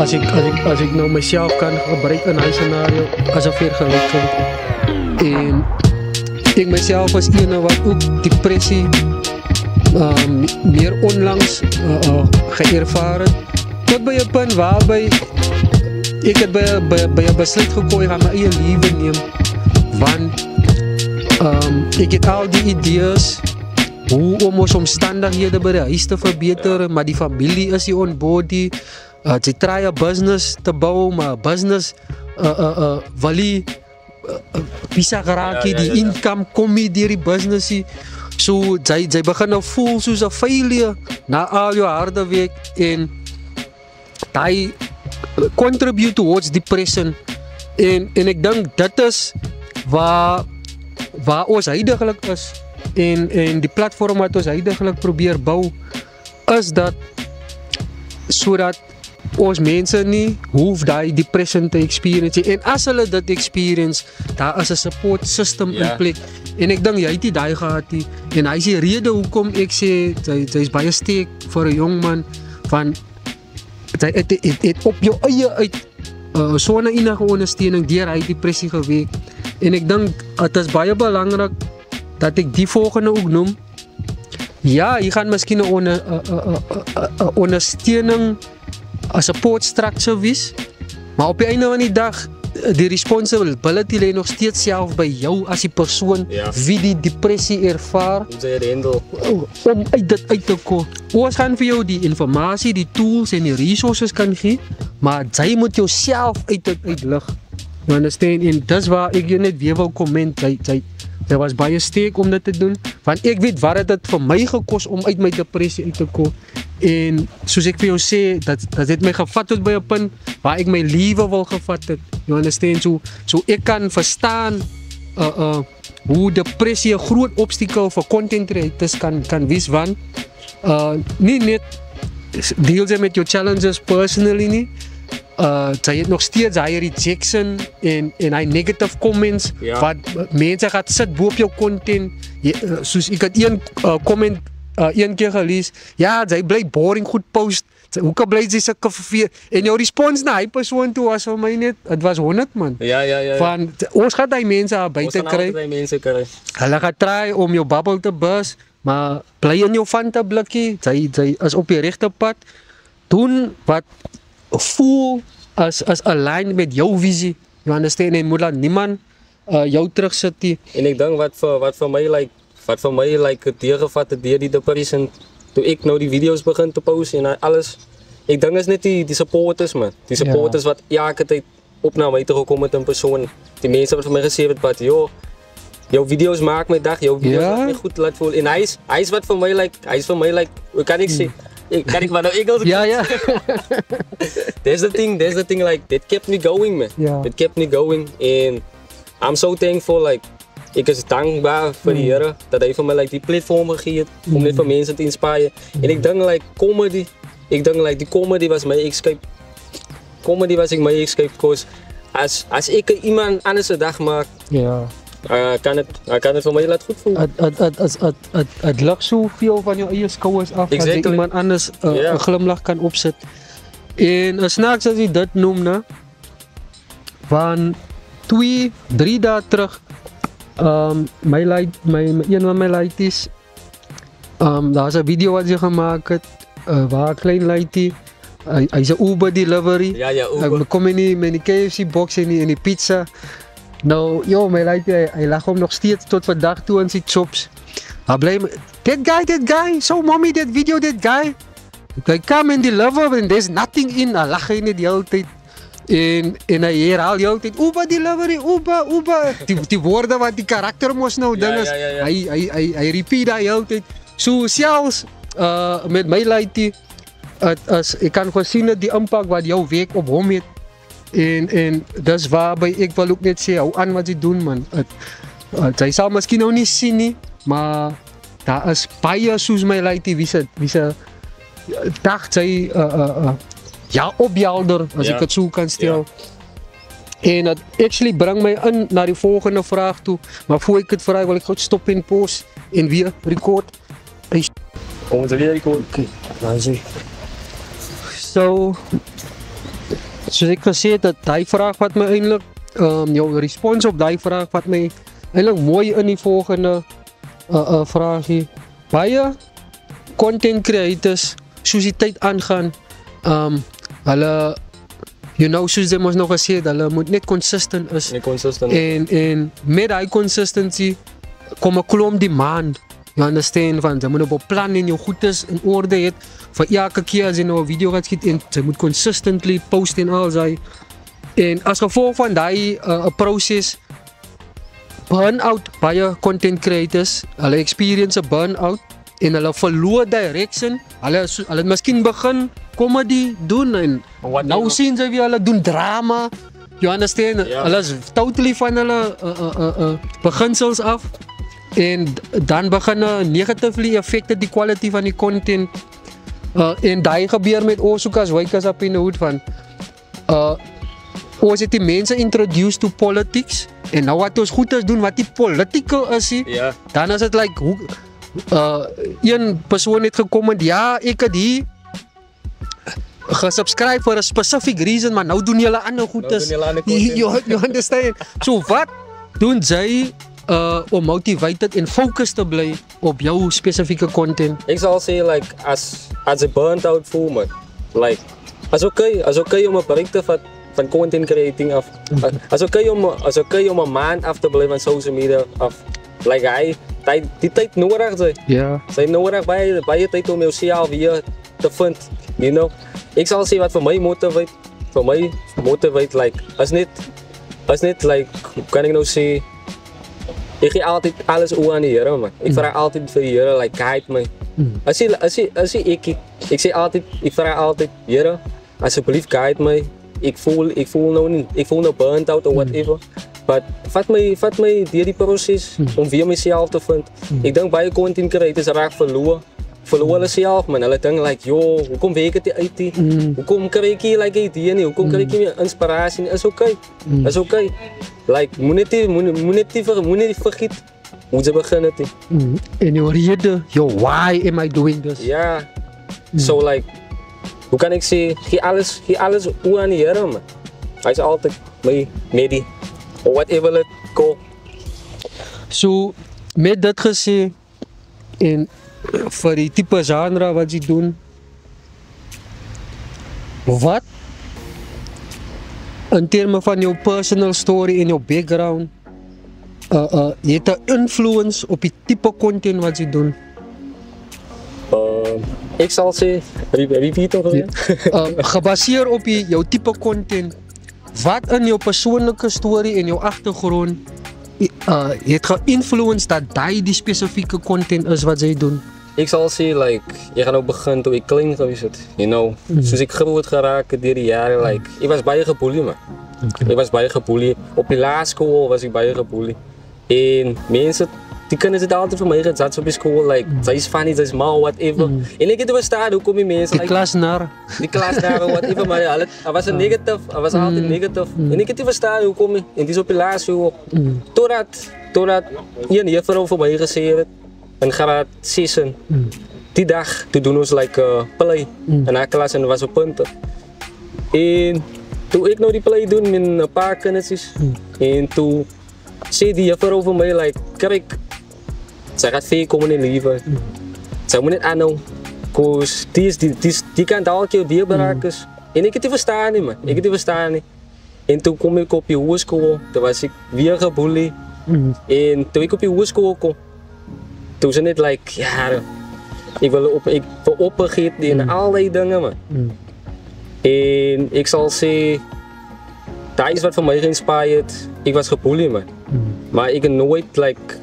als ik nou mezelf kan gebruiken in een scenario als een vergelijking. En ik mezelf als iemand wat ook depressie meer onlangs geërvaren. Tot bij een punt waarbij ik het bij een besluit gekomen ga mijn eigen leven nemen. Want ik heb al die ideeën hoe om onze omstandigheden bij de huis te verbeteren, maar die familie is hier on board. Ze draaien business te bouwen, maar business wali bisa geraakt, die income kom je door die business. So zij beginnen voelen zoals een failure na al je harde werk en die contribute towards depression. En ik denk dat is waar ons huidiglijk is. En die platform wat ons huidiglijk probeer bouwen, is dat zodat ons mensen niet hoeven die depression te experiencen. En als ze dat experience, daar is een support system in plek. En ik denk, jij die daar gehad. En hij is die reden hoekom ik zeg, zij is bij steek voor een jongman van het op je eigen uit zo'n enige ondersteuning die hij depressie geweekt. En ik denk, het is baie belangrijk dat ik die volgende ook noem. Ja, je gaat misschien een ondersteuning, een support structure wees, maar op je einde van die dag, die responsibility ligt nog steeds zelf bij jou als die persoon wie die depressie ervaart. Om uit dat uit te komen. Ons gaan voor jou die informatie, die tools en die resources kan geven, maar zij moet jezelf uit het uitleggen. You understand? En dat is waar ik je net weer wil comment. Zij was baie sterk om dat te doen. Want ik weet waar het voor mij gekost om uit mijn depressie uit te komen. En zoals ik voor jou zei, dat het mij gevat tot bij een punt waar ik mijn leven wil gevat heb. You understand? So ik kan verstaan hoe depressie een groot obstakel voor content creators kan wees. Want niet net deel ze met je challenges personally niet. Zij heeft nog steeds hij rejection en hij negative comments. Wat mensen gaan zitten boven jouw content. Zoals ik had één comment één keer gelezen. Ja, zij blijft boring goed post. Hoe kan blijven ze zulke verveerd? En jouw respons naar die persoon toe was voor mij net, het was 100 man. Ja. Van, ons gaat die mensen aan buiten krijgen. Hulle gaat try om jouw babbel te bus. Maar blij in jouw fanta blikkie. Zij is op je rechte pad. Doen wat voel als aligned met jouw visie. You understand? En moet laat niemand jou terugzetten. En ik denk wat voor mij het tegengevat het die depressie. Toen ik nou die video's begin te posten en alles. Ik denk is net die supporters man. Die supporters wat elke tijd op naar mij terugkomen met een persoon. Die mensen wat voor mij gezegd hebben, joh, jouw video's maken mij dag, jouw video's laat mij goed laten voelen. En hij is wat voor mij hoe kan ik zeggen? Kan ik maar nou Engels? Ja. That's the thing, like, that kept me going, man. That kept me going. And I'm so thankful, like, ik is dankbaar voor die heren, dat hij voor mij, like, die platform gegeven om net voor mensen te inspireren. En ik denk, like, die comedy was mijn escape. Comedy was ik mijn escape, because als ik iemand anders een dag maak, kan het voor mij laat goed voelen. Het lag zoveel van je eigen schouders af, als je iemand anders een glimlach kan opzetten. En snaaks als je dat noemde, van 2-3 dagen terug, een van mijn lighties, daar is een video wat je gemaakt hebt, waar een klein lightie, hij is een Uber delivery. Ja, Uber. Ik kom in die KFC box en die pizza. Nou, joh, mijn lightie, hij lag hem nog steeds tot vandaag toe aan zijn chops. Hij blijft, that guy, so mommy, that video, that guy. Hij come in deliver and there's nothing in, hij lacht in die hele tijd. En hij herhaalt de hele tijd, Uber delivery, Uber. Die woorden wat die karakter moest nou doen, hij repeat dat de hele tijd. Zo zelfs met mijn lightie, ik kan gewoon zien dat die impact wat jouw week op hem heeft. En dat is waarbij ik wil ook net zeggen, hoe aan wat ze doen man. Zij zal misschien nog niet zien, maar daar is baie soos mijn lightie, wie ze dacht zij opjelder, als ik het zo kan stellen. En dat actually brengt mij in naar die volgende vraag toe. Maar voor ik het vraag wil ik goed stoppen in post en weer record. Komen ze weer record? Oké, dan zie. So, Soos ek gesê het, dat die vraag wat my eintlik jou respons op die vraag wat my eintlik mooi in die volgende vraagie. Baie content creators, soos die tyd aangaan, hulle, soos jy ons nog gesê het, hulle moet net consistent is. Net consistent. En met die consistency kom 'n klomp demand. You understand, van jy moet op 'n plan en jou goedes in orde het vir elke keer as jy nou 'n video gaat skiet en jy moet consistently post en al daai. En as gevolg van die proses burn-out baie content creators, hulle experience 'n burn-out en hulle verloor direction. Hulle het miskien begin comedy doen en nou sien jy wie hulle doen drama. You understand? Hulle is totally van hulle beginsels af. En dan begin negatively affected die quality van die content. En die gebeur met ons ook as wykers op in die hoed van ons het die mense introduced to politics en nou wat ons goed is doen wat die political is dan is het like een persoon het gekom en ek het hier gesubscribe for a specific reason, maar nou doen julle ander goedes. You understand? So wat doen jy om motivated en focused te bly op jou spesifieke content? Ek sal sê like as ek burnt out voel man, like as okay om 'n bereik te vat van content creating af. As okay om 'n maand af te bly van social media af. Like die tyd nodig sy. Sy nodig baie tyd om jouself weer te vind, you know. Ek sal sê wat vir my motivate like as net like kan ek nou sê ek gee altyd alles oor aan die Here man. Ek vra altyd vir die Here like guide my. As ek sê altyd ek vra altyd Here asseblief guide my. Ek voel nou burnt out or whatever. But vat my deur die proses om weer myself te vind. Ek dink baie content creators raak verloor hulle self man. Hulle dink like hoekom werk dit uit nie? Hoekom kry ek nie like idee nie? Hoekom kry ek nie inspirasie nie? Is okay. Like moenie vergiet hoe jy begin het nie. En jou rede, why am I doing this? Ja. So like hoe kan ek sê gee alles oor aan die Here man. Hy is altyd my medie or whatever it go. So met dit gesê en vir die tipe genre wat jy doen, wat in terme van jou personal story en jou background het 'n influence op die tipe content wat jy doen? Ek sal sê repeat of gebaseer op jou tipe content, wat in jou persoonlike story en jou agtergrond het geïnfluence dat die spesifieke content is wat jy doen? Ek sal sê like jy gaan nou begin toe ek klein gewees het, you know, soos ek groot geraak het deur die jare, like ek was baie geboelie man. Ek was baie geboelie op die laerskool, was ek baie geboelie en mense die kinders het altyd vir my gesê op die skool like sy's funny, sy's mal whatever en ek het verstaan hoekom die mense die klasnaar whatever maar hulle was altyd negatief en ek het verstaan hoekom en dis op die laerskool totdat een juffrou vir my gesê het in graad 6 die dag toe doen ons like play in haar klas en was op punte en toe ek nou die play doen met 'n paar kindertjies en toe sê die juffrou vir my like kyk sy gaat veel komen in leven. Sy moet net aanhou. Cause die kan dalk jou deel beraken. En ek het nie verstaan nie man. En toen kom ik op die hoërskool. Toen was ik weer geboelie. En toen ik op die hoërskool kom. Toen was het net like, ik wil opgegeten en al die dingen man. En ik zal zeggen, dat is wat voor mij geïnspireerd. Ik was geboelie man. Maar ik heb nooit like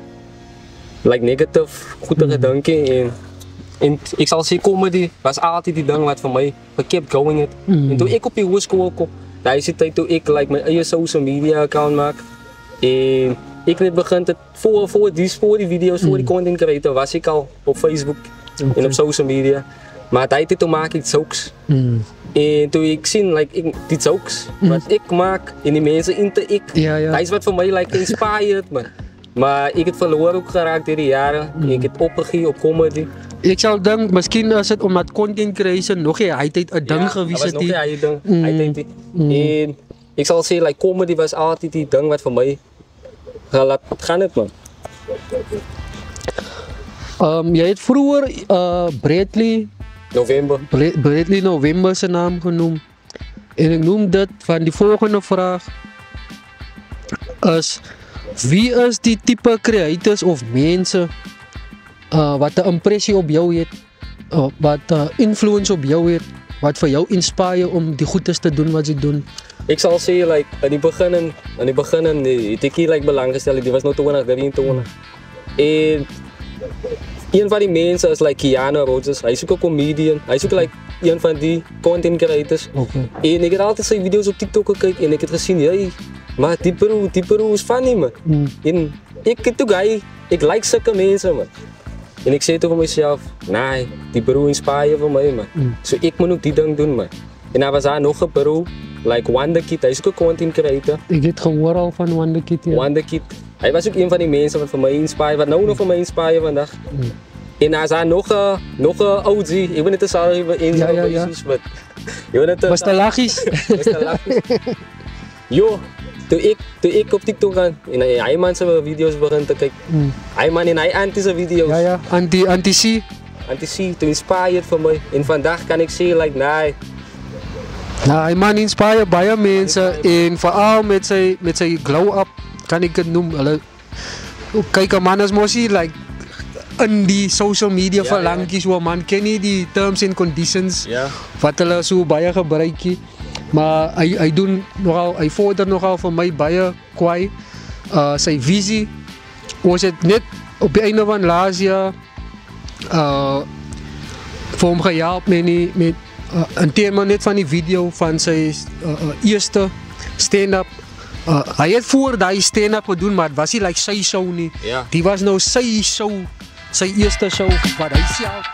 negatief goede gedanken en ik zal zeggen comedy was altijd die ding wat voor mij kept going het. En toen ik op die hoërskool kom, daar is die tijd toen ik like mijn eigen social media account maak en ik net begint het voor die video's, voor die content creator was ik al op Facebook en op social media, maar tijd toen maak ik jokes. En toen ik zie like die jokes wat ik maak en die mensen dat is wat voor mij like inspired man. Maar ik heb verloren ook geraakt door de jaren. Ik heb opgegeven op comedy. Ek sal dink, miskien is dit omdat content creation nog nie hy tyd 'n ding gewees het nie. Ja, hy was nog nie hy ding. En ek sal sê like comedy was altyd die ding wat vir my laat gaan het man. Jy het vroeër Bradley November se naam genoem. En ek noem dit van die volgende vraag is wie is die tipe creators of mense wat 'n impressie op jou het, wat 'n influence op jou het, wat vir jou inspireer om die goedes te doen wat jy doen? Ek sal sê like in die begin het ek nie like belang gestel, dit was nou 2023. En een van die mense is like Keanu Rogers, hy's ook 'n comedian, hy's ook like een van die content creators. Okay. En ek het altyd sy video's op TikTok gekyk en ek het gesien, jy, maar die bro is funny man. En ek like sulke mense man. En ek sê toe vir myself, nee, die bro inspire vir my man. So ek moet ook die ding doen man. En daar was daar nog 'n bro, like Wonder Kid, hy's ook 'n content creator. Ek het gehoor al van Wonder Kid. Ja. Wonder Kid, hy was ook een van die mense wat vir my inspire, wat nou nog vir my inspire vandag. En as daar nog 'n OG, ek weet net te sorry vir een van die issues, maar jy weet net Was te laggies. Jo, toe ek op TikTok gaan en hy man se video's begin te kyk. Hy man en hy anti se video's. Ja, anti-C. Anti-C, toe inspired vir my. En vandag kan ek sê like nee. Hy man inspire baie mense en veral met sy glow up kan ek dit noem. Hulle kyk 'n man is mos nie like in die social media vir lankies waar man ken nie die terms and conditions wat hulle so baie gebruik nie. Maar hy doen nogal, hy vorder nogal vir my baie kwai. Sy visie, ons het net op die einde van laas jaar vir hom gehelp met in terme net van die video van sy eerste stand-up. Hy het voor daai stand-up gedoen, maar het was nie like sy show nie. Die was nou sy show, sy eerste show wat hy self